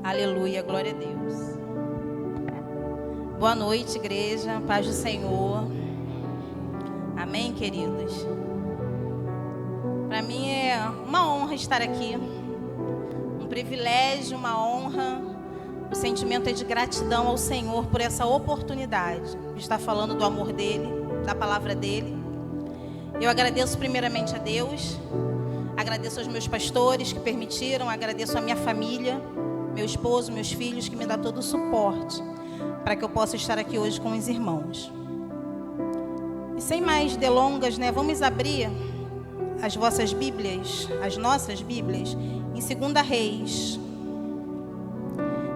Aleluia, glória a Deus. Boa noite, igreja, paz do Senhor. Amém, queridos? Para mim é uma honra estar aqui, um privilégio, uma honra. O sentimento é de gratidão ao Senhor por essa oportunidade de estar falando do amor dEle, da palavra dEle. Eu agradeço primeiramente a Deus, agradeço aos meus pastores que permitiram, agradeço a minha família, meu esposo, meus filhos, que me dão todo o suporte para que eu possa estar aqui hoje com os irmãos. E sem mais delongas, vamos abrir as vossas Bíblias, as nossas Bíblias, em 2 Reis.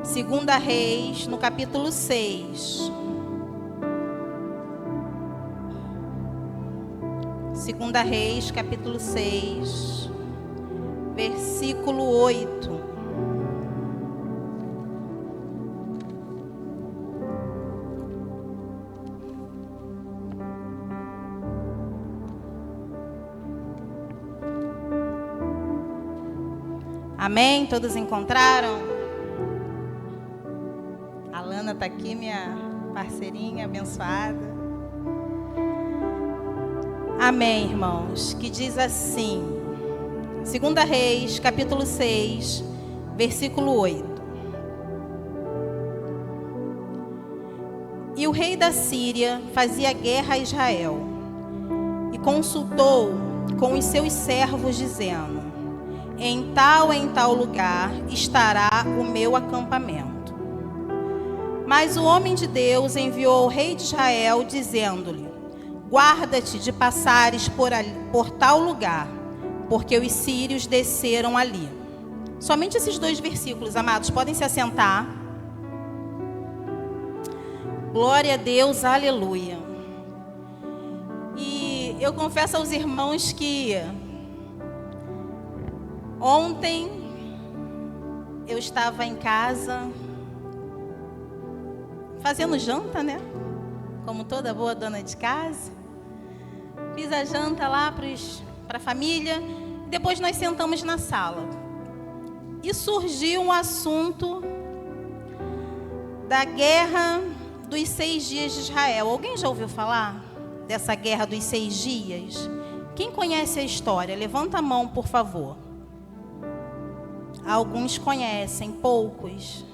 2 Reis, no capítulo 6. 2 Reis, capítulo 6, versículo 8. Amém? Todos encontraram? A Lana está aqui, minha parceirinha abençoada. Amém, irmãos, que diz assim, 2 Reis, capítulo 6, versículo 8. E o rei da Síria fazia guerra a Israel, e consultou com os seus servos, dizendo: em tal lugar estará o meu acampamento. Mas o homem de Deus enviou ao rei de Israel, dizendo-lhe: guarda-te de passares por tal lugar, porque os sírios desceram ali. Somente esses 2 versículos, amados, podem se assentar. Glória a Deus, aleluia. E eu confesso aos irmãos que ontem eu estava em casa fazendo janta, como toda boa dona de casa. Fiz a janta lá para a família. Depois nós sentamos na sala. E surgiu um assunto da guerra dos 6 dias de Israel. Alguém já ouviu falar dessa guerra dos 6 dias? Quem conhece a história? Levanta a mão, por favor. Alguns conhecem, poucos.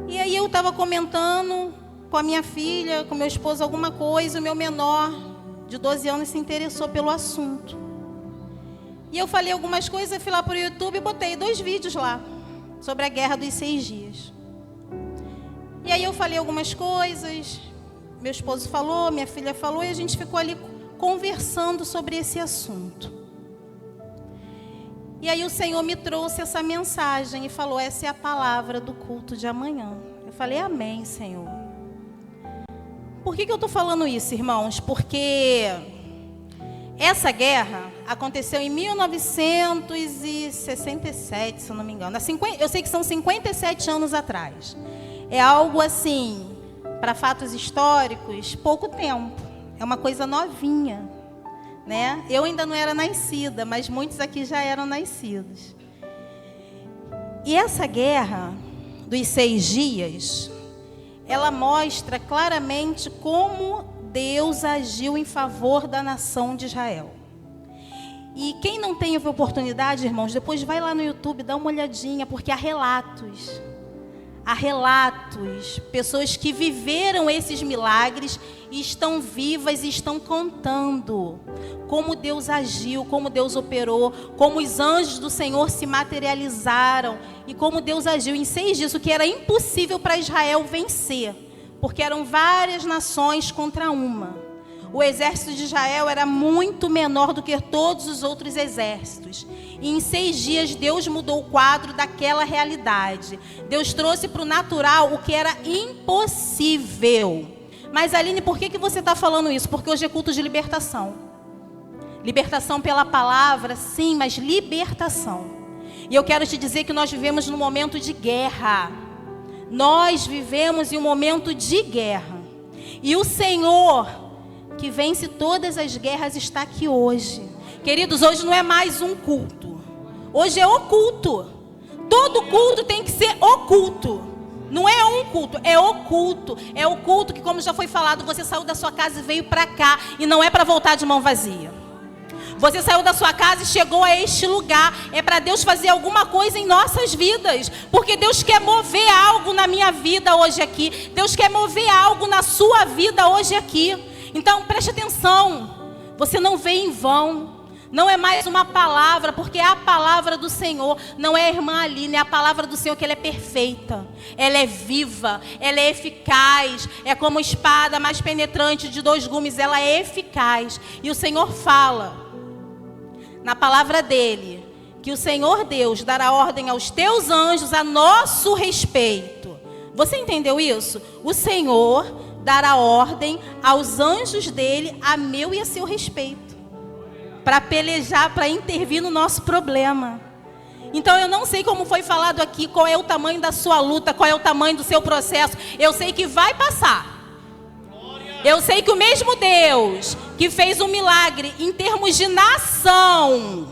E aí eu estava comentando com a minha filha, com meu esposo, alguma coisa. O meu menor, de 12 anos, se interessou pelo assunto. E eu falei algumas coisas, fui lá para o YouTube e botei 2 vídeos lá, sobre a guerra dos 6 dias. E aí eu falei algumas coisas, meu esposo falou, minha filha falou, e a gente ficou ali conversando sobre esse assunto. E aí o Senhor me trouxe essa mensagem e falou: essa é a palavra do culto de amanhã. Eu falei: amém, Senhor. Por que eu estou falando isso, irmãos? Porque essa guerra aconteceu em 1967, se eu não me engano. Eu sei que são 57 anos atrás. É algo assim, para fatos históricos, pouco tempo. É uma coisa novinha. Eu ainda não era nascida, mas muitos aqui já eram nascidos. E essa guerra dos 6 dias, ela mostra claramente como Deus agiu em favor da nação de Israel. E quem não teve oportunidade, irmãos, depois vai lá no YouTube, dá uma olhadinha, porque há relatos. Há relatos, pessoas que viveram esses milagres e estão vivas e estão contando como Deus agiu, como Deus operou, como os anjos do Senhor se materializaram e como Deus agiu em 6 dias, o que era impossível para Israel vencer, porque eram várias nações contra uma. O exército de Israel era muito menor do que todos os outros exércitos. E em 6 dias Deus mudou o quadro daquela realidade. Deus trouxe para o natural o que era impossível. Mas Aline, por que você está falando isso? Porque hoje é culto de libertação. Libertação pela palavra, sim, mas libertação. E eu quero te dizer que nós vivemos num momento de guerra. Nós vivemos em um momento de guerra. E o Senhor, que vence todas as guerras, está aqui hoje. Queridos, hoje não é mais um culto. Hoje é o culto. Todo culto tem que ser oculto. Não é um culto, é oculto. É o culto que, como já foi falado, você saiu da sua casa e veio para cá. E não é para voltar de mão vazia. Você saiu da sua casa e chegou a este lugar. É para Deus fazer alguma coisa em nossas vidas. Porque Deus quer mover algo na minha vida hoje aqui. Deus quer mover algo na sua vida hoje aqui. Então preste atenção. Você não veio em vão. Não é mais uma palavra, porque é a palavra do Senhor. Não é a irmã Aline, é a palavra do Senhor, que ela é perfeita. Ela é viva, ela é eficaz. É como espada mais penetrante de 2 gumes, ela é eficaz. E o Senhor fala, na palavra dele, que o Senhor Deus dará ordem aos teus anjos a nosso respeito. Você entendeu isso? O Senhor dará ordem aos anjos dele a meu e a seu respeito. Para pelejar, para intervir no nosso problema. Então eu não sei como foi falado aqui, qual é o tamanho da sua luta, qual é o tamanho do seu processo. Eu sei que vai passar. Eu sei que o mesmo Deus que fez um milagre em termos de nação,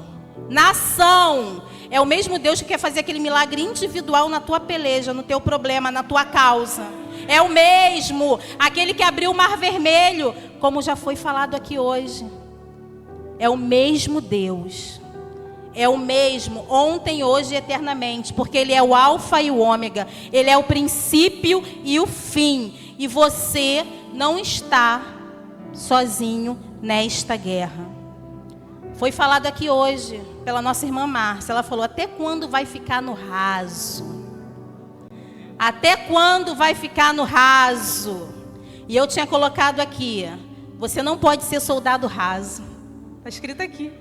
é o mesmo Deus que quer fazer aquele milagre individual na tua peleja, no teu problema, na tua causa. É o mesmo, aquele que abriu o mar vermelho, como já foi falado aqui hoje. É o mesmo Deus. É o mesmo, ontem, hoje e eternamente. Porque Ele é o alfa e o ômega. Ele é o princípio e o fim. E você não está sozinho nesta guerra. Foi falado aqui hoje pela nossa irmã Márcia. Ela falou, até quando vai ficar no raso? Até quando vai ficar no raso? E eu tinha colocado aqui, você não pode ser soldado raso. Está escrito aqui.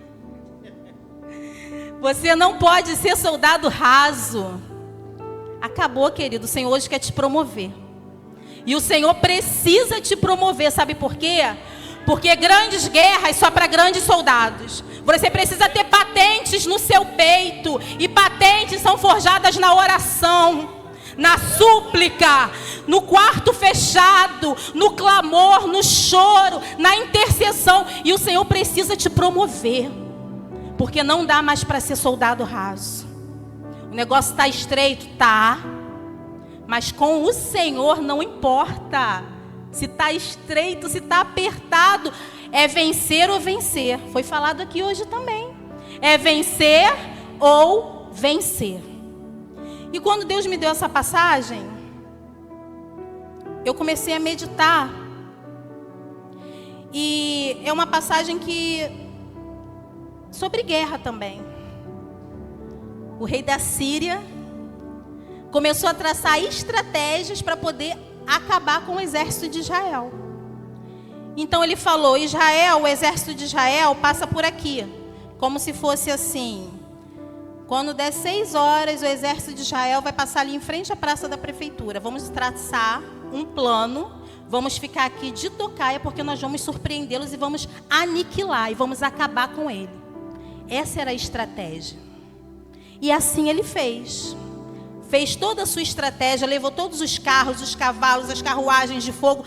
Você não pode ser soldado raso. Acabou, querido. O Senhor hoje quer te promover. E o Senhor precisa te promover. Sabe por quê? Porque grandes guerras só para grandes soldados. Você precisa ter patentes no seu peito. E patentes são forjadas na oração, na súplica, no quarto fechado, no clamor, no choro, na intercessão. E o Senhor precisa te promover, porque não dá mais para ser soldado raso. O negócio está estreito, tá? Mas com o Senhor não importa se está estreito, se está apertado. É vencer ou vencer. Foi falado aqui hoje também. É vencer ou vencer. E quando Deus me deu essa passagem, eu comecei a meditar. E é uma passagem sobre guerra também. O rei da Síria começou a traçar estratégias para poder acabar com o exército de Israel. Então ele falou, Israel, o exército de Israel passa por aqui. Como se fosse assim, quando der 6 horas, o exército de Israel vai passar ali em frente à praça da prefeitura. Vamos traçar um plano, vamos ficar aqui de tocaia, porque nós vamos surpreendê-los e vamos aniquilar, e vamos acabar com ele. Essa era a estratégia. E assim ele fez. Fez toda a sua estratégia, levou todos os carros, os cavalos, as carruagens de fogo.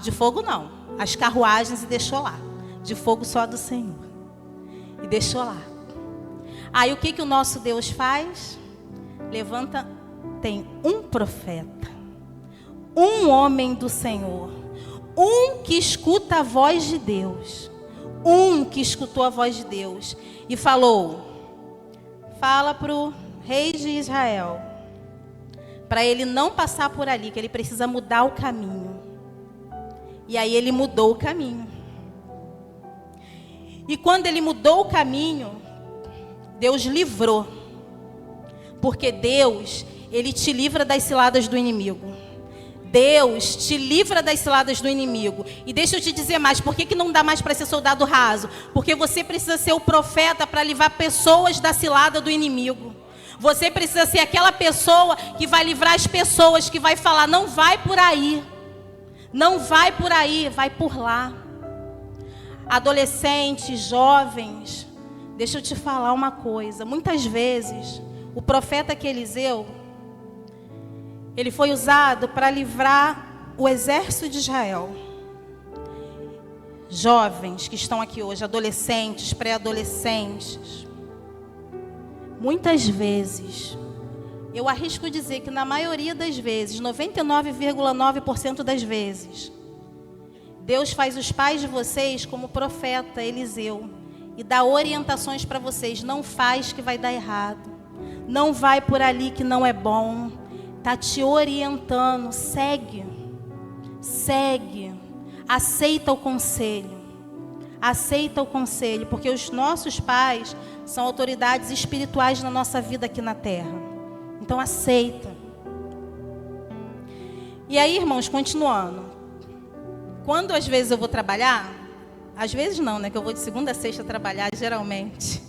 De fogo não, as carruagens, e deixou lá. De fogo só do Senhor. E deixou lá. Aí o que o nosso Deus faz? Levanta, tem um profeta, um homem do Senhor, um que escuta a voz de Deus, um que escutou a voz de Deus e falou, fala para o rei de Israel, para ele não passar por ali, que ele precisa mudar o caminho. E aí ele mudou o caminho. E quando ele mudou o caminho, Deus livrou. Porque Deus, Ele te livra das ciladas do inimigo. Deus te livra das ciladas do inimigo. E deixa eu te dizer mais, por que não dá mais para ser soldado raso? Porque você precisa ser o profeta para livrar pessoas da cilada do inimigo. Você precisa ser aquela pessoa que vai livrar as pessoas, que vai falar, não vai por aí. Não vai por aí, vai por lá. Adolescentes, jovens, deixa eu te falar uma coisa. Muitas vezes, o profeta que Eliseu, ele foi usado para livrar o exército de Israel. Jovens que estão aqui hoje, adolescentes, pré-adolescentes. Muitas vezes, eu arrisco dizer que na maioria das vezes, 99,9% das vezes, Deus faz os pais de vocês como o profeta Eliseu e dá orientações para vocês. Não faz que vai dar errado. Não vai por ali que não é bom. Está te orientando. Segue. Segue. Aceita o conselho. Aceita o conselho. Porque os nossos pais são autoridades espirituais na nossa vida aqui na terra. Então aceita. E aí, irmãos, continuando. Quando às vezes eu vou trabalhar, às vezes não, né? Que eu vou de segunda a sexta trabalhar, geralmente.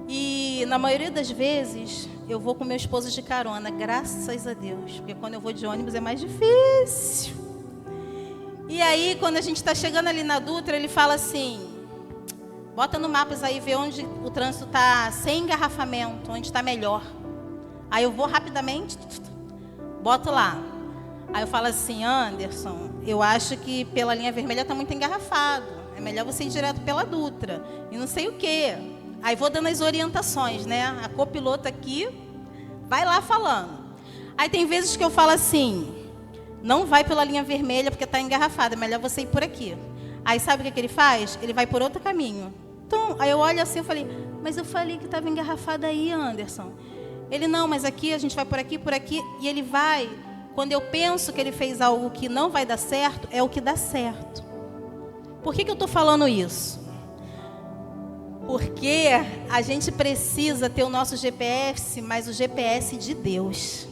E na maioria das vezes, eu vou com meu esposo de carona, graças a Deus. Porque quando eu vou de ônibus é mais difícil. E aí, quando a gente está chegando ali na Dutra, ele fala assim, bota no mapa aí, vê onde o trânsito está sem engarrafamento, onde está melhor. Aí eu vou rapidamente, boto lá. Aí eu falo assim, Anderson, eu acho que pela linha vermelha está muito engarrafado. É melhor você ir direto pela Dutra. E não sei o quê. Aí vou dando as orientações, né? A copilota aqui vai lá falando. Aí tem vezes que eu falo assim, não vai pela linha vermelha porque está engarrafado. É melhor você ir por aqui. Aí sabe o que ele faz? Ele vai por outro caminho. Então, aí eu olho assim e falei, mas eu falei que estava engarrafado aí, Anderson. Ele, não, mas aqui a gente vai por aqui, por aqui. E ele vai... Quando eu penso que ele fez algo que não vai dar certo, é o que dá certo. Por que eu estou falando isso? Porque a gente precisa ter o nosso GPS, mas o GPS de Deus.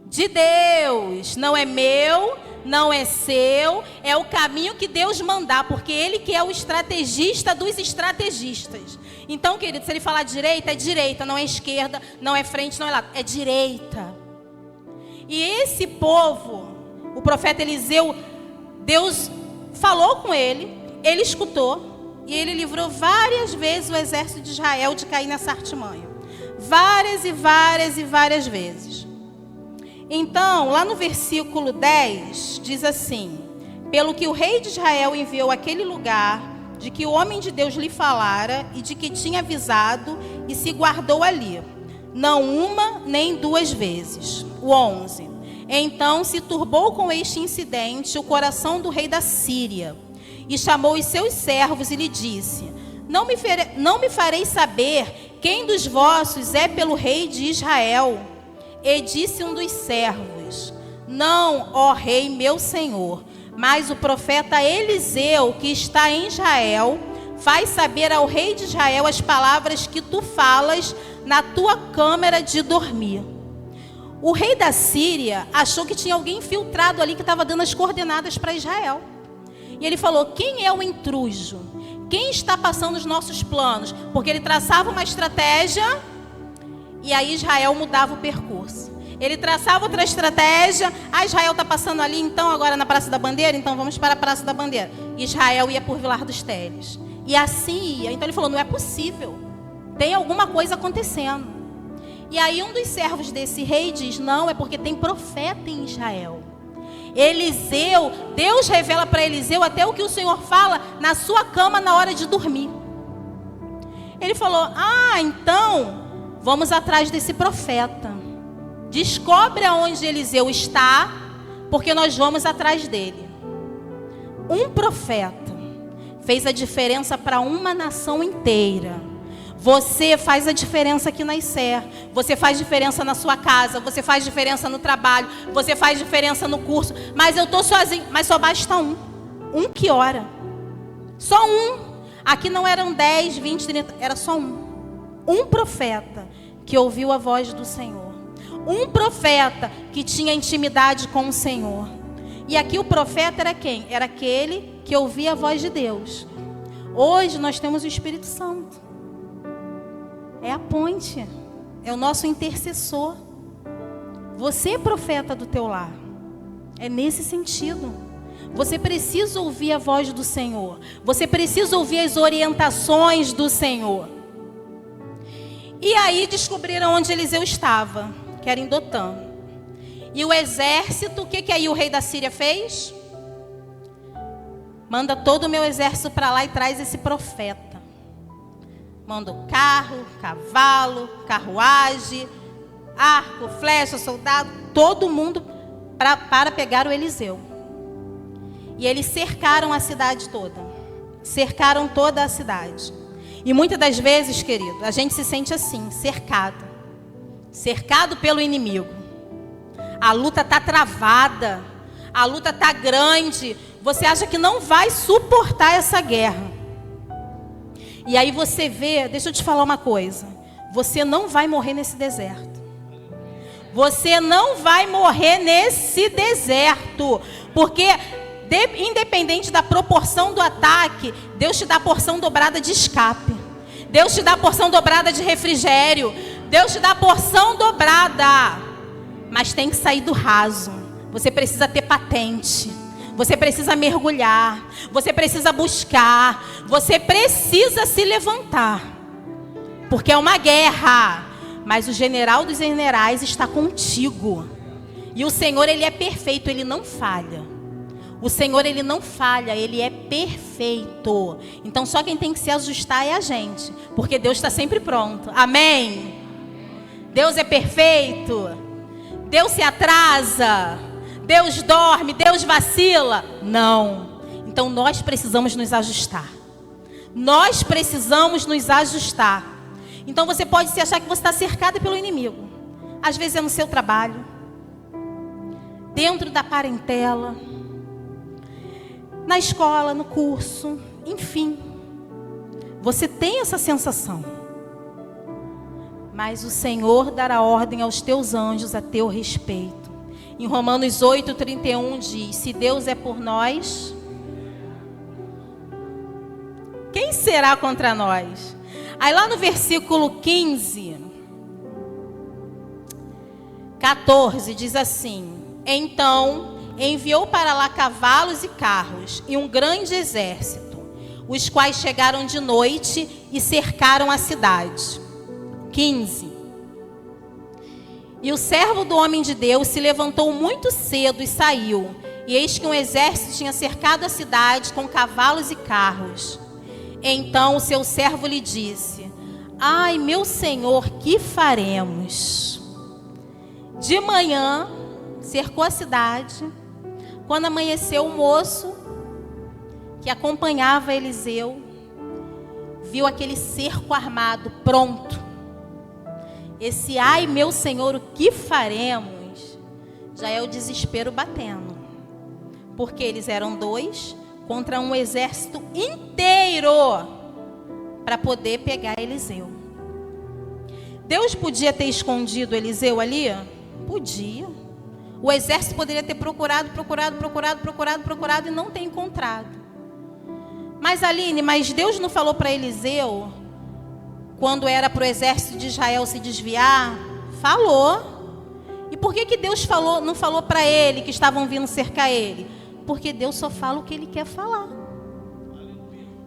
De Deus. Não é meu, não é seu. É o caminho que Deus mandar. Porque Ele que é o estrategista dos estrategistas. Então, querido, se Ele falar direita, é direita. Não é esquerda, não é frente, não é lado. É direita. E esse povo, o profeta Eliseu, Deus falou com ele, ele escutou, e ele livrou várias vezes o exército de Israel de cair nessa artimanha. Várias e várias e várias vezes. Então, lá no versículo 10, diz assim, pelo que o rei de Israel enviou àquele lugar, de que o homem de Deus lhe falara, e de que tinha avisado, e se guardou ali. Não uma, nem duas vezes. O 11. Então se turbou com este incidente o coração do rei da Síria. E chamou os seus servos e lhe disse, não me farei saber quem dos vossos é pelo rei de Israel. E disse um dos servos, não, ó rei meu senhor, mas o profeta Eliseu, que está em Israel, faz saber ao rei de Israel as palavras que tu falas na tua câmara de dormir. O rei da Síria achou que tinha alguém infiltrado ali que estava dando as coordenadas para Israel. E ele falou, quem é o intruso? Quem está passando os nossos planos? Porque ele traçava uma estratégia e aí Israel mudava o percurso. Ele traçava outra estratégia, Israel está passando ali, então agora na Praça da Bandeira, então vamos para a Praça da Bandeira. Israel ia por Vilar dos Teles. E assim ia. Então ele falou, não é possível. Tem alguma coisa acontecendo. E aí um dos servos desse rei diz, não, é porque tem profeta em Israel. Eliseu, Deus revela para Eliseu até o que o Senhor fala na sua cama na hora de dormir. Ele falou, então vamos atrás desse profeta. Descobre aonde Eliseu está, porque nós vamos atrás dele. Um profeta fez a diferença para uma nação inteira. Você faz a diferença aqui na ICER. Você faz diferença na sua casa. Você faz diferença no trabalho. Você faz diferença no curso. Mas eu estou sozinho. Mas só basta um. Um que ora. Só um. Aqui não eram 10, 20, 30. Era só um. Um profeta que ouviu a voz do Senhor. Um profeta que tinha intimidade com o Senhor. E aqui o profeta era quem? Era aquele que ouvia a voz de Deus. Hoje nós temos o Espírito Santo. É a ponte, é o nosso intercessor. Você é profeta do teu lar. É nesse sentido. Você precisa ouvir a voz do Senhor. Você precisa ouvir as orientações do Senhor. E aí descobriram onde Eliseu estava, que era em Dotã. E o exército, o que aí o rei da Síria fez? Manda todo o meu exército para lá e traz esse profeta. Manda o carro, cavalo, carruagem, arco, flecha, soldado, todo mundo para pegar o Eliseu. E eles cercaram a cidade toda. Cercaram toda a cidade. E muitas das vezes, querido, a gente se sente assim, cercado. Cercado pelo inimigo. A luta está travada. A luta está grande. Você acha que não vai suportar essa guerra. E aí você vê, deixa eu te falar uma coisa. Você não vai morrer nesse deserto. Você não vai morrer nesse deserto. Porque, independente da proporção do ataque, Deus te dá a porção dobrada de escape. Deus te dá a porção dobrada de refrigério. Deus te dá a porção dobrada. Mas tem que sair do raso. Você precisa ter patente. Você precisa mergulhar. Você precisa buscar. Você precisa se levantar. Porque é uma guerra. Mas o general dos generais está contigo. E o Senhor, Ele é perfeito. Ele não falha. O Senhor, Ele não falha. Ele é perfeito. Então só quem tem que se ajustar é a gente. Porque Deus está sempre pronto. Amém? Deus é perfeito. Deus se atrasa. Deus dorme, Deus vacila. Não. Então nós precisamos nos ajustar. Nós precisamos nos ajustar. Então você pode se achar que você está cercada pelo inimigo. Às vezes é no seu trabalho, dentro da parentela, na escola, no curso, enfim. Você tem essa sensação. Mas o Senhor dará ordem aos teus anjos a teu respeito. Em Romanos 8:31 diz: se Deus é por nós, quem será contra nós? Aí lá no versículo 14 diz assim: então enviou para lá cavalos e carros e um grande exército, os quais chegaram de noite e cercaram a cidade. 15. E o servo do homem de Deus se levantou muito cedo e saiu. E eis que um exército tinha cercado a cidade com cavalos e carros. Então o seu servo lhe disse: ai, meu senhor, que faremos? De manhã, cercou a cidade. Quando amanheceu, o moço que acompanhava Eliseu viu aquele cerco armado pronto. Esse ai, meu senhor, o que faremos? Já é o desespero batendo. Porque eles eram 2 contra um exército inteiro para poder pegar Eliseu. Deus podia ter escondido Eliseu ali? Podia. O exército poderia ter procurado e não ter encontrado. Mas Aline, Deus não falou para Eliseu, quando era para o exército de Israel se desviar? Falou. E por que Deus não falou para ele que estavam vindo cercar ele? Porque Deus só fala o que Ele quer falar.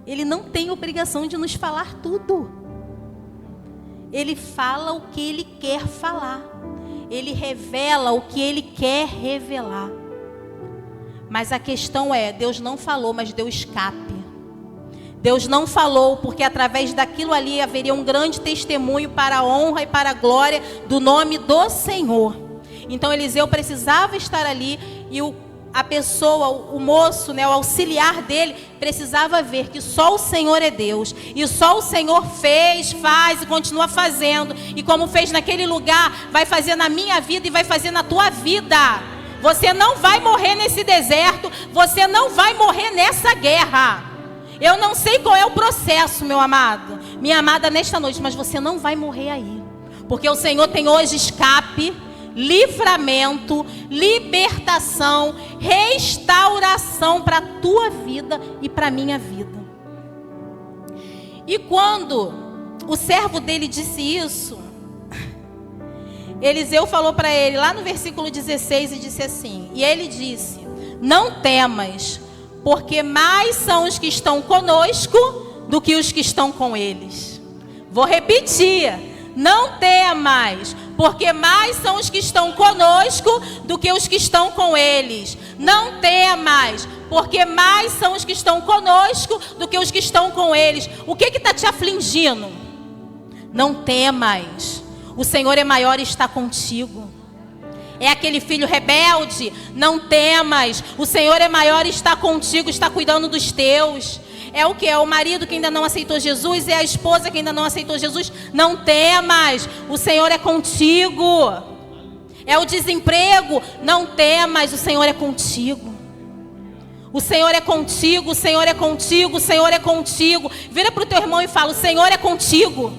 Ele não tem obrigação de nos falar tudo. Ele fala o que Ele quer falar. Ele revela o que Ele quer revelar. Mas a questão é, Deus não falou, mas deu escape. Deus não falou, porque através daquilo ali haveria um grande testemunho para a honra e para a glória do nome do Senhor. Então Eliseu precisava estar ali e a pessoa, o moço, o auxiliar dele, precisava ver que só o Senhor é Deus. E só o Senhor fez, faz e continua fazendo. E como fez naquele lugar, vai fazer na minha vida e vai fazer na tua vida. Você não vai morrer nesse deserto, você não vai morrer nessa guerra. Eu não sei qual é o processo, meu amado, minha amada, nesta noite, mas você não vai morrer aí. Porque o Senhor tem hoje escape, livramento, libertação, restauração para a tua vida e para a minha vida. E quando o servo dele disse isso, Eliseu falou para ele, lá no versículo 16, e disse assim, e ele disse: não temas, porque mais são os que estão conosco do que os que estão com eles. Vou repetir: não temas, porque mais são os que estão conosco do que os que estão com eles. Não temas, porque mais são os que estão conosco do que os que estão com eles. O que está te afligindo? Não temas. O Senhor é maior e está contigo. É aquele filho rebelde, não temas. O Senhor é maior e está contigo, está cuidando dos teus. É o que? É o marido que ainda não aceitou Jesus, é a esposa que ainda não aceitou Jesus. Não temas, o Senhor é contigo. É o desemprego, não temas, o Senhor é contigo. O Senhor é contigo, o Senhor é contigo, o Senhor é contigo. Vira para o teu irmão e fala: o Senhor é contigo.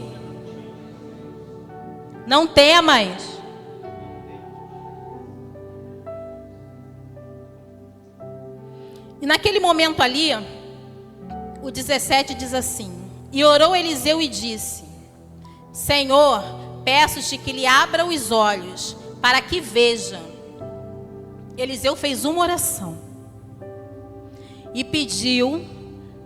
Não temas. E naquele momento ali, o 17 diz assim: e orou Eliseu e disse: Senhor, peço-te que lhe abra os olhos, para que veja. Eliseu fez uma oração e pediu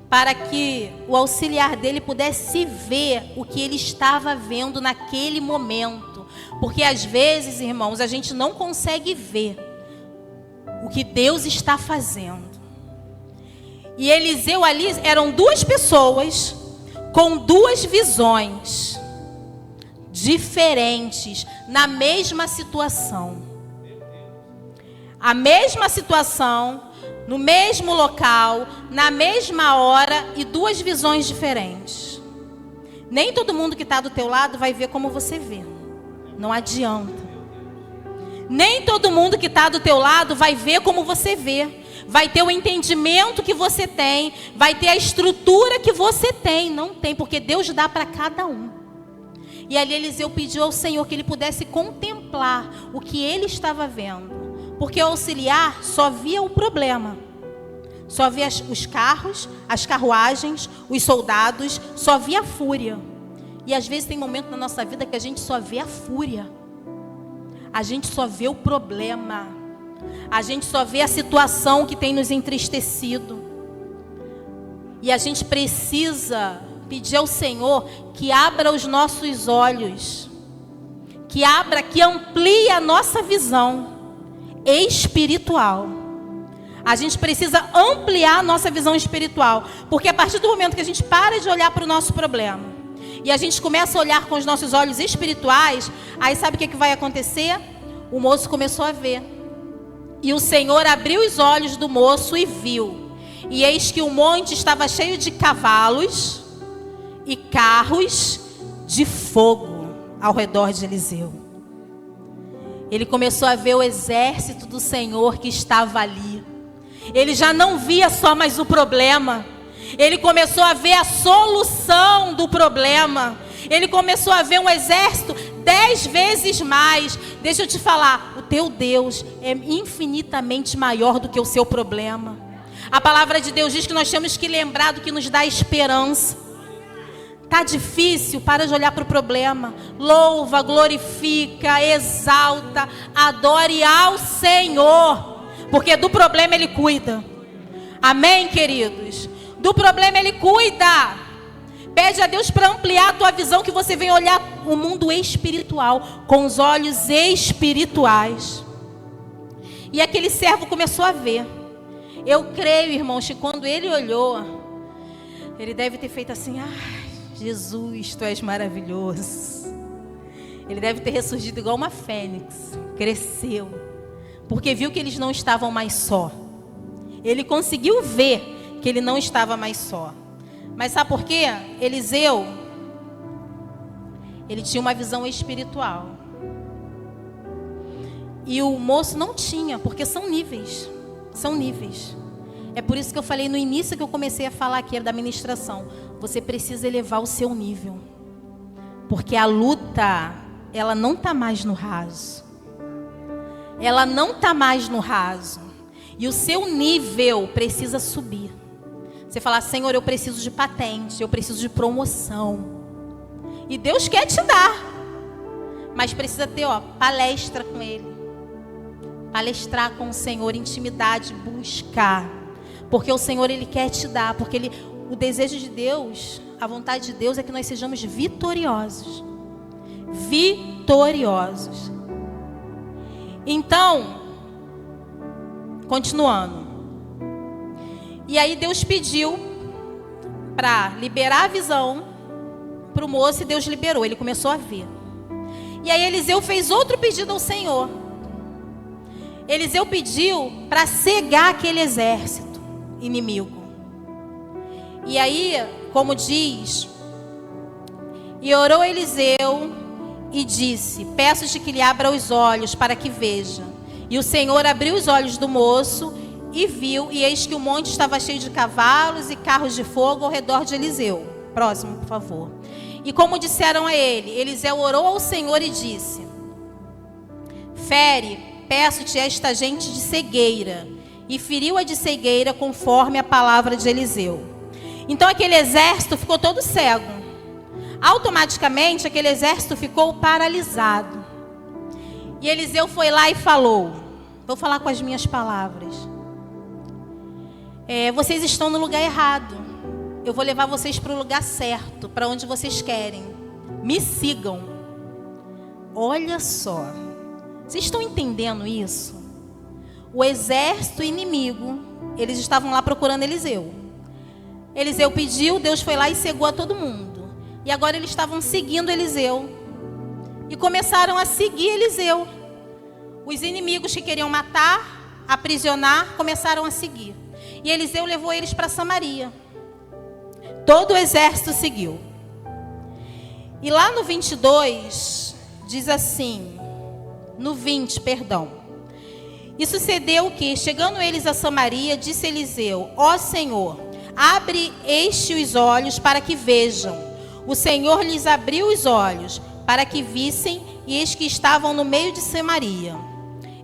para que o auxiliar dele pudesse ver o que ele estava vendo naquele momento. Porque às vezes, irmãos, a gente não consegue ver o que Deus está fazendo. E Eliseu ali, eram duas pessoas com duas visões diferentes na mesma situação. A mesma situação, no mesmo local, na mesma hora e duas visões diferentes. Nem todo mundo que está do teu lado vai ver como você vê. Não adianta. Nem todo mundo que está do teu lado vai ver como você vê. Vai ter o entendimento que você tem, vai ter a estrutura que você tem. Não tem, porque Deus dá para cada um. E ali Eliseu pediu ao Senhor que ele pudesse contemplar o que ele estava vendo. Porque o auxiliar só via o problema. Só via os carros, as carruagens, os soldados, só via a fúria. E às vezes tem momentos na nossa vida que a gente só vê a fúria. A gente só vê o problema. A gente só vê a situação que tem nos entristecido. E a gente precisa pedir ao Senhor que abra os nossos olhos. Que abra, que amplie a nossa visão espiritual. A gente precisa ampliar a nossa visão espiritual. Porque a partir do momento que a gente para de olhar para o nosso problema e a gente começa a olhar com os nossos olhos espirituais, aí sabe o que vai acontecer? O moço começou a ver. E o Senhor abriu os olhos do moço e viu. E eis que o monte estava cheio de cavalos e carros de fogo ao redor de Eliseu. Ele começou a ver o exército do Senhor que estava ali. Ele já não via só mais o problema. Ele começou a ver a solução do problema. Ele começou a ver um exército 10 vezes mais. Deixa eu te falar, o teu Deus é infinitamente maior do que o seu problema. A palavra de Deus diz que nós temos que lembrar do que nos dá esperança. Tá difícil? Para de olhar para o problema. Louva, glorifica, exalta, adore ao Senhor. Porque do problema Ele cuida. Amém, queridos? Do problema Ele cuida. Pede a Deus para ampliar a tua visão, que você venha olhar o mundo espiritual com os olhos espirituais. E aquele servo começou a ver. Eu creio, irmãos, que quando ele olhou, ele deve ter feito assim: ai, Jesus, tu és maravilhoso. Ele deve ter ressurgido igual uma fênix. Cresceu. Porque viu que eles não estavam mais só. Ele conseguiu ver que ele não estava mais só. Mas sabe por quê? Eliseu, ele tinha uma visão espiritual. E o moço não tinha, porque são níveis. São níveis. É por isso que eu falei no início, que eu comecei a falar aqui da ministração. Você precisa elevar o seu nível. Porque a luta, ela não está mais no raso. Ela não está mais no raso. E o seu nível precisa subir. Você fala: Senhor, eu preciso de patente, eu preciso de promoção. E Deus quer te dar. Mas precisa ter, palestra com Ele. Palestrar com o Senhor, intimidade, buscar. Porque o Senhor, Ele quer te dar. Porque o desejo de Deus, a vontade de Deus é que nós sejamos vitoriosos. Vitoriosos. Então, continuando. E aí Deus pediu para liberar a visão para o moço, e Deus liberou. Ele começou a ver. E aí Eliseu fez outro pedido ao Senhor. Eliseu pediu para cegar aquele exército inimigo. E aí, como diz, e orou Eliseu e disse: peço-te que lhe abra os olhos para que veja. E o Senhor abriu os olhos do moço e viu, e eis que o monte estava cheio de cavalos e carros de fogo ao redor de Eliseu. Próximo, por favor. E como disseram a ele, Eliseu orou ao Senhor e disse: fere, peço-te esta gente de cegueira. E feriu-a de cegueira conforme a palavra de Eliseu. Então aquele exército ficou todo cego. Automaticamente aquele exército ficou paralisado. E Eliseu foi lá e falou, vou falar com as minhas palavras: vocês estão no lugar errado. Eu vou levar vocês para o lugar certo, para onde vocês querem. Me sigam. Olha só. Vocês estão entendendo isso? O exército inimigo, eles estavam lá procurando Eliseu. Eliseu pediu, Deus foi lá e cegou a todo mundo. E agora eles estavam seguindo Eliseu. E começaram a seguir Eliseu. Os inimigos que queriam matar, aprisionar, começaram a seguir. E Eliseu levou eles para Samaria. Todo o exército seguiu. E lá no 22, diz assim, no 20, perdão. E sucedeu que, chegando eles a Samaria, disse Eliseu: ó Senhor, abre os olhos para que vejam. O Senhor lhes abriu os olhos para que vissem, e eis que estavam no meio de Samaria.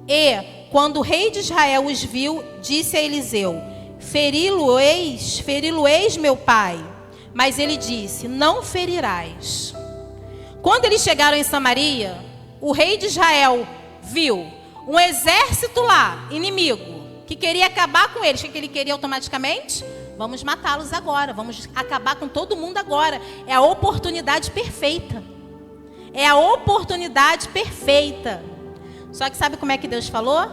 E, quando o rei de Israel os viu, disse a Eliseu: feri-lo-eis, meu pai. Mas ele disse: não ferirás. Quando eles chegaram em Samaria, o rei de Israel viu um exército lá, inimigo, que queria acabar com eles. O que ele queria automaticamente? Vamos matá-los agora, vamos acabar com todo mundo agora. É a oportunidade perfeita. É a oportunidade perfeita. Só que sabe como é que Deus falou?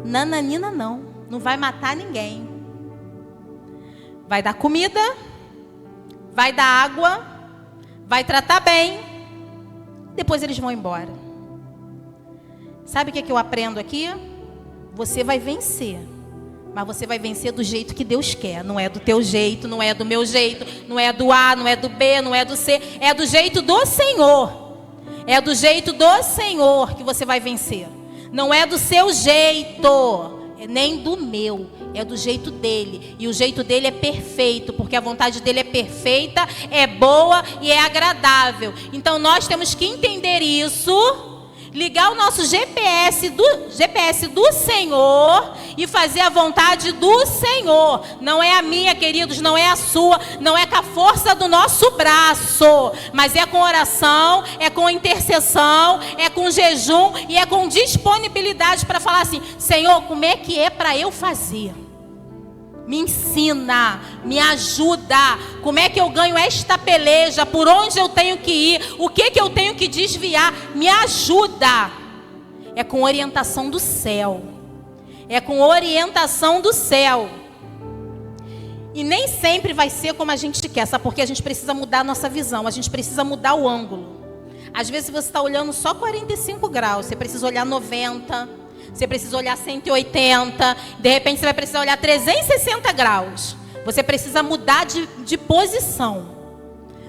Nananina não vai matar ninguém. Vai dar comida, vai dar água, vai tratar bem, depois eles vão embora. Sabe o que eu aprendo aqui? Você vai vencer, mas você vai vencer do jeito que Deus quer. Não é do teu jeito, não é do meu jeito, não é do A, não é do B, não é do C. É do jeito do Senhor. É do jeito do Senhor que você vai vencer. Não é do seu jeito, nem do meu. É do jeito dele. E o jeito dele é perfeito, porque a vontade dele é perfeita, é boa e é agradável. Então nós temos que entender isso, ligar o nosso GPS do Senhor e fazer a vontade do Senhor. Não é a minha, queridos, não é a sua, não é com a força do nosso braço, mas é com oração, é com intercessão, é com jejum e é com disponibilidade para falar assim: Senhor, como é que é para eu fazer? Me ensina, me ajuda. Como é que eu ganho esta peleja? Por onde eu tenho que ir? O que eu tenho que desviar? Me ajuda. É com orientação do céu. É com orientação do céu. E nem sempre vai ser como a gente quer, sabe? Porque a gente precisa mudar a nossa visão. A gente precisa mudar o ângulo. Às vezes você está olhando só 45 graus. Você precisa olhar 90. Você precisa olhar 180, de repente você vai precisar olhar 360 graus. Você precisa mudar de posição.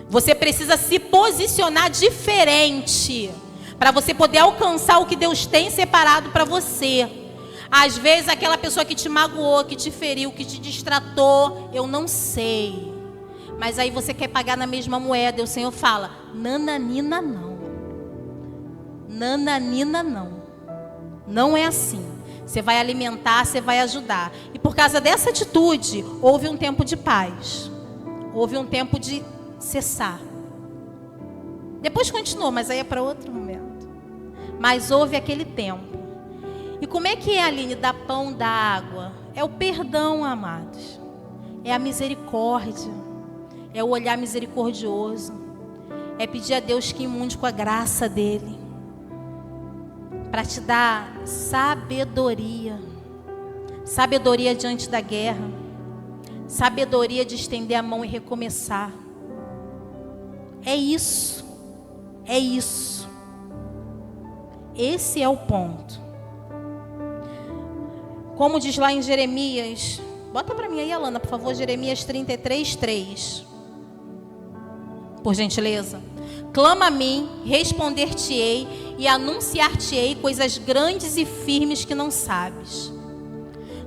Você precisa se posicionar diferente, para você poder alcançar o que Deus tem separado para você. Às vezes aquela pessoa que te magoou, que te feriu, que te distratou, eu não sei. Mas aí você quer pagar na mesma moeda, e o Senhor fala: nananina não. Nananina não. Não é assim. Você vai alimentar, você vai ajudar. E por causa dessa atitude, houve um tempo de paz. Houve um tempo de cessar. Depois continuou, mas aí é para outro momento. Mas houve aquele tempo. E como é que é, Aline, dar pão, dar água? É o perdão, amados. É a misericórdia. É o olhar misericordioso. É pedir a Deus que imunde com a graça dele, para te dar sabedoria. Sabedoria diante da guerra. Sabedoria de estender a mão e recomeçar. É isso. É isso. Esse é o ponto. Como diz lá em Jeremias, bota para mim aí, Alana, por favor, Jeremias 33:3. Por gentileza. Clama a mim, responder-te-ei e anunciar-te-ei coisas grandes e firmes que não sabes.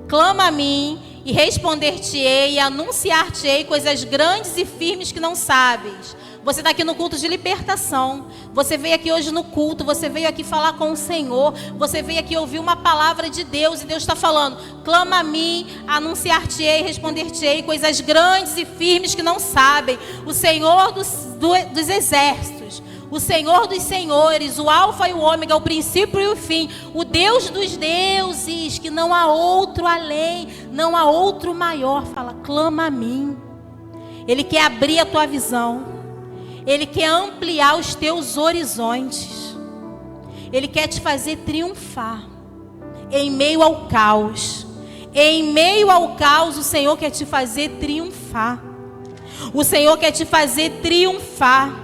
Clama a mim e responder-te-ei e anunciar-te-ei coisas grandes e firmes que não sabes. Você está aqui no culto de libertação. Você veio aqui hoje no culto. Você veio aqui falar com o Senhor. Você veio aqui ouvir uma palavra de Deus. E Deus está falando: clama a mim, anunciar-te-ei, responder-te-ei coisas grandes e firmes que não sabem. O Senhor dos exércitos, o Senhor dos senhores, o Alfa e o Ômega, o princípio e o fim, o Deus dos deuses, que não há outro além, não há outro maior. Fala: clama a mim. Ele quer abrir a tua visão. Ele quer ampliar os teus horizontes. Ele quer te fazer triunfar em meio ao caos. Em meio ao caos, o Senhor quer te fazer triunfar. O Senhor quer te fazer triunfar.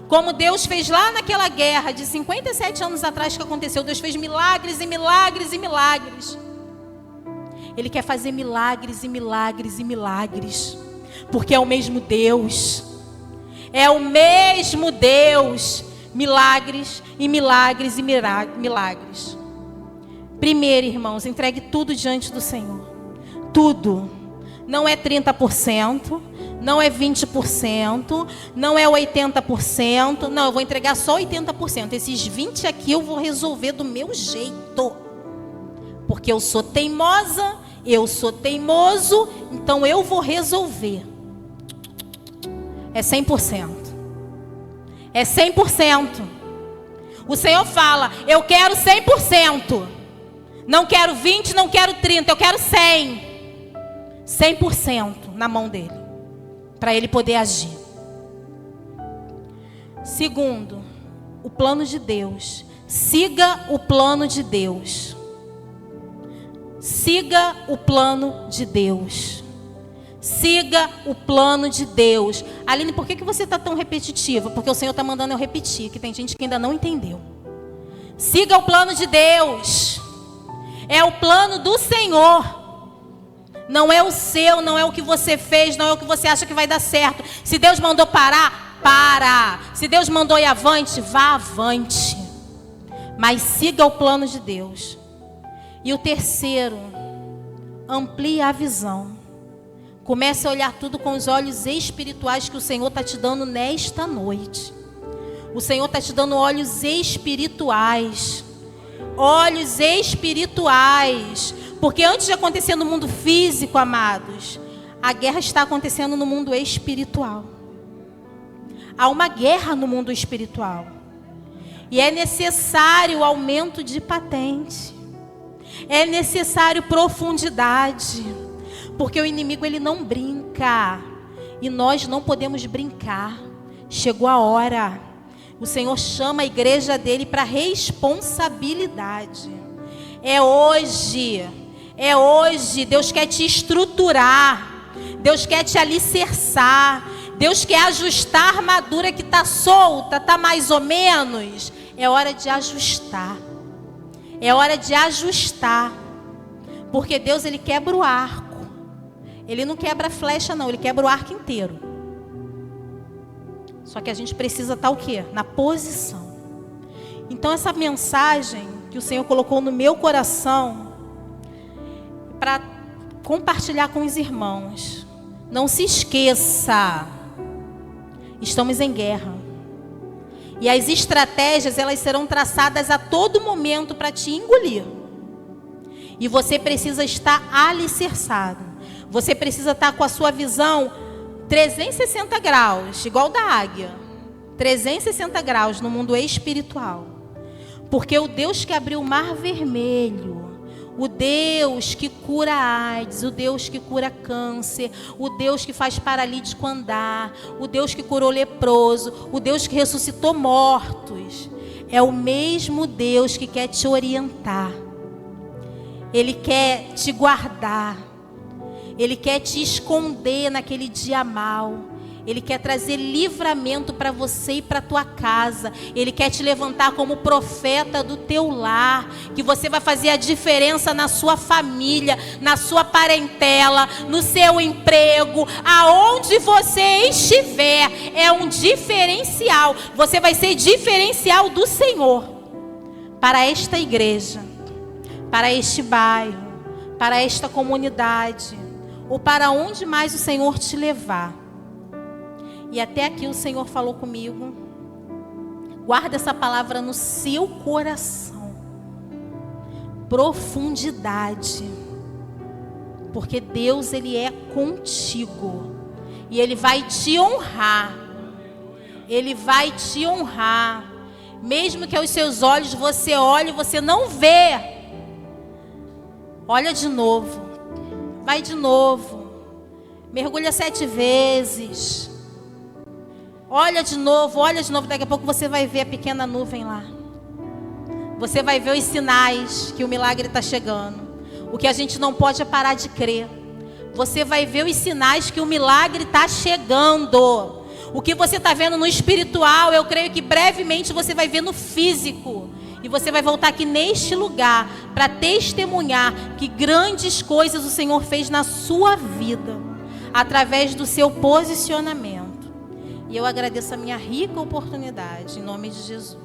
Como Deus fez lá naquela guerra de 57 anos atrás que aconteceu. Deus fez milagres e milagres e milagres. Ele quer fazer milagres e milagres e milagres. Porque é o mesmo Deus. É o mesmo Deus. Milagres e milagres e milagres. Primeiro, irmãos, entregue tudo diante do Senhor. Tudo. Não é 30%, não é 20%, não é 80%. Não, eu vou entregar só 80%. Esses 20% aqui eu vou resolver do meu jeito. Porque eu sou teimosa, eu sou teimoso, então eu vou resolver. É 100%. É 100%. O Senhor fala: eu quero 100%. Não quero 20%, não quero 30%, eu quero 100%. 100% na mão dele. Para ele poder agir. Segundo, o plano de Deus. Siga o plano de Deus. Siga o plano de Deus. Siga o plano de Deus. Aline, por que você está tão repetitiva? Porque o Senhor está mandando eu repetir, que tem gente que ainda não entendeu. Siga o plano de Deus. É o plano do Senhor. Não é o seu, não é o que você fez, não é o que você acha que vai dar certo. Se Deus mandou parar, para. Se Deus mandou ir avante, vá avante. Mas siga o plano de Deus. E o terceiro, amplie a visão. Comece a olhar tudo com os olhos espirituais que o Senhor está te dando nesta noite. O Senhor está te dando olhos espirituais. Olhos espirituais. Porque antes de acontecer no mundo físico, amados, a guerra está acontecendo no mundo espiritual. Há uma guerra no mundo espiritual. E é necessário aumento de patente. É necessário profundidade. Porque o inimigo, ele não brinca. E nós não podemos brincar. Chegou a hora. O Senhor chama a igreja dele para responsabilidade. É hoje. É hoje. Deus quer te estruturar. Deus quer te alicerçar. Deus quer ajustar a armadura que está solta, está mais ou menos. É hora de ajustar. É hora de ajustar. Porque Deus, ele quebra o arco. Ele não quebra a flecha, não. Ele quebra o arco inteiro. Só que a gente precisa estar o quê? Na posição. Então essa mensagem que o Senhor colocou no meu coração, para compartilhar com os irmãos. Não se esqueça. Estamos em guerra. E as estratégias, elas serão traçadas a todo momento para te engolir. E você precisa estar alicerçado. Você precisa estar com a sua visão 360 graus, igual da águia. 360 graus no mundo espiritual. Porque o Deus que abriu o mar vermelho, o Deus que cura AIDS, o Deus que cura câncer, o Deus que faz paralítico andar, o Deus que curou leproso, o Deus que ressuscitou mortos, é o mesmo Deus que quer te orientar. Ele quer te guardar. Ele quer te esconder naquele dia mau. Ele quer trazer livramento para você e para a tua casa. Ele quer te levantar como profeta do teu lar. Que você vai fazer a diferença na sua família, na sua parentela, no seu emprego. Aonde você estiver, é um diferencial. Você vai ser diferencial do Senhor. Para esta igreja, para este bairro, para esta comunidade. Ou para onde mais o Senhor te levar. E até aqui o Senhor falou comigo. Guarda essa palavra no seu coração. Profundidade. Porque Deus, Ele é contigo. E Ele vai te honrar. Ele vai te honrar. Mesmo que aos seus olhos você olhe e você não vê. Olha de novo. Vai de novo. Mergulha 7 vezes. Olha de novo, daqui a pouco você vai ver a pequena nuvem lá. Você vai ver os sinais que o milagre está chegando. O que a gente não pode é parar de crer. Você vai ver os sinais que o milagre está chegando. O que você está vendo no espiritual, eu creio que brevemente você vai ver no físico. E você vai voltar aqui neste lugar para testemunhar que grandes coisas o Senhor fez na sua vida. Através do seu posicionamento. E eu agradeço a minha rica oportunidade, em nome de Jesus.